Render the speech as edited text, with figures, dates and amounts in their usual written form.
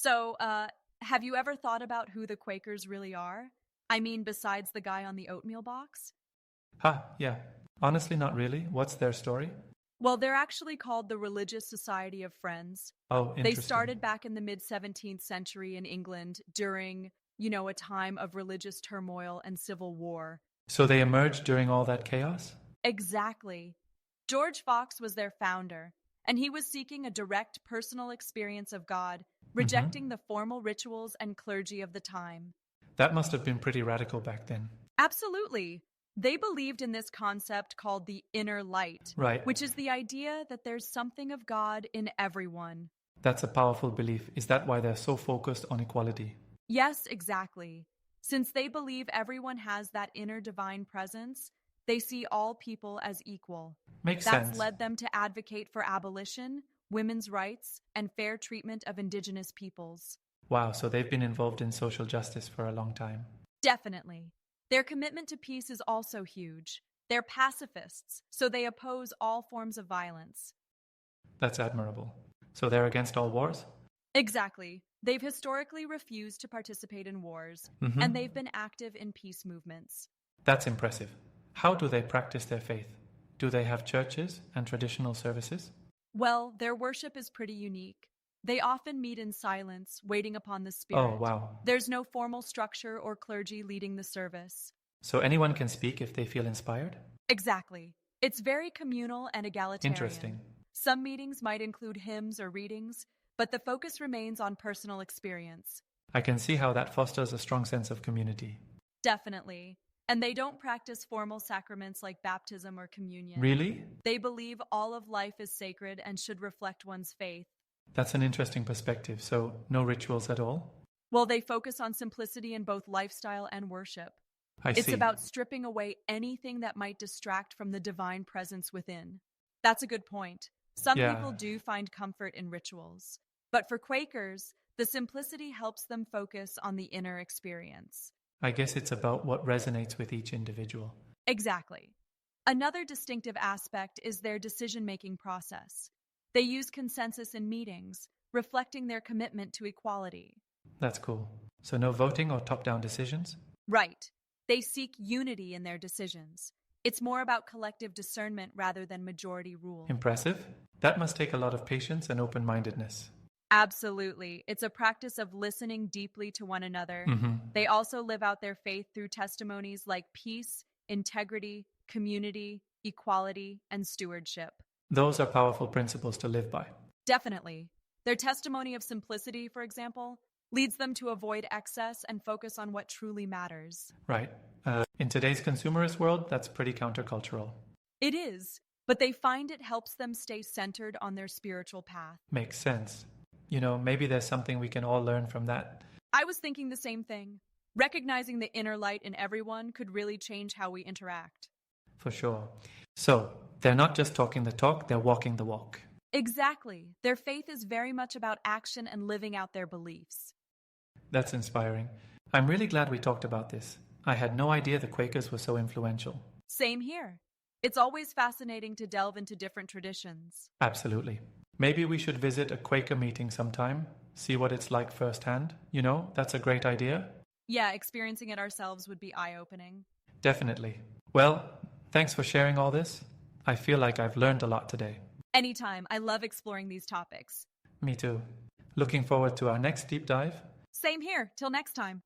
So, have you ever thought about who the Quakers really are? I mean, besides the guy on the oatmeal box? Yeah. Honestly, not really. What's their story? Well, they're actually called the Religious Society of Friends. Oh, They interesting. started back in the mid 17th century in England during, a time of religious turmoil and civil war. So they emerged during all that chaos? Exactly. George Fox was their founder, and he was seeking a direct personal experience of God, Mm-hmm. rejecting the formal rituals and clergy of the time. That must have been pretty radical back then. Absolutely. They believed in this concept called the inner light, Right. which is the idea that there's something of God in everyone. That's a powerful belief. Is that why they're so focused on equality? Yes, exactly. Since they believe everyone has that inner divine presence, they see all people as equal. Makes That's sense. led them to advocate for abolition, women's rights, and fair treatment of indigenous peoples. Wow, so they've been involved in social justice for a long time. Definitely. Their commitment to peace is also huge. They're pacifists, so they oppose all forms of violence. That's admirable. So they're against all wars? Exactly. They've historically refused to participate in wars, and Mm-hmm. they've been active in peace movements. That's impressive. How do they practice their faith? Do they have churches and traditional services? Well, their worship is pretty unique. They often meet in silence, waiting upon the Oh, Spirit. wow. There's no formal structure or clergy leading the service. So anyone can speak if they feel inspired? Exactly. It's very communal and egalitarian. Interesting. Some meetings might include hymns or readings, but the focus remains on personal experience. I can see how that fosters a strong sense of community. Definitely. And they don't practice formal sacraments like baptism or communion. Really? They believe all of life is sacred and should reflect one's faith. That's an interesting perspective. So, no rituals at all? While they focus on simplicity in both lifestyle and worship. I It's see. about stripping away anything that might distract from the divine presence within. That's a good point. Some Yeah, people do find comfort in rituals. But for Quakers, the simplicity helps them focus on the inner experience. I guess it's about what resonates with each individual. Exactly. Another distinctive aspect is their decision making process. They use consensus in meetings, reflecting their commitment to equality. That's cool. So, no voting or top down decisions? Right. They seek unity in their decisions. It's more about collective discernment rather than majority rule. Impressive. That must take a lot of patience and open mindedness. Absolutely. It's a practice of listening deeply to one another. Mm-hmm. They also live out their faith through testimonies like peace, integrity, community, equality, and stewardship. Those are powerful principles to live by. Definitely. Their testimony of simplicity, for example, leads them to avoid excess and focus on what truly matters. Right. In today's consumerist world, that's pretty countercultural. It is, but they find it helps them stay centered on their spiritual path. Makes sense. Maybe there's something we can all learn from that. I was thinking the same thing. Recognizing the inner light in everyone could really change how we interact. For sure. So, they're not just talking the talk, they're walking the walk. Exactly. Their faith is very much about action and living out their beliefs. That's inspiring. I'm really glad we talked about this. I had no idea the Quakers were so influential. Same here. It's always fascinating to delve into different traditions. Absolutely. Maybe we should visit a Quaker meeting sometime, see what it's like firsthand. That's a great idea. Yeah, experiencing it ourselves would be eye-opening. Definitely. Well, thanks for sharing all this. I feel like I've learned a lot today. Anytime. I love exploring these topics. Me too. Looking forward to our next deep dive. Same here. Till next time.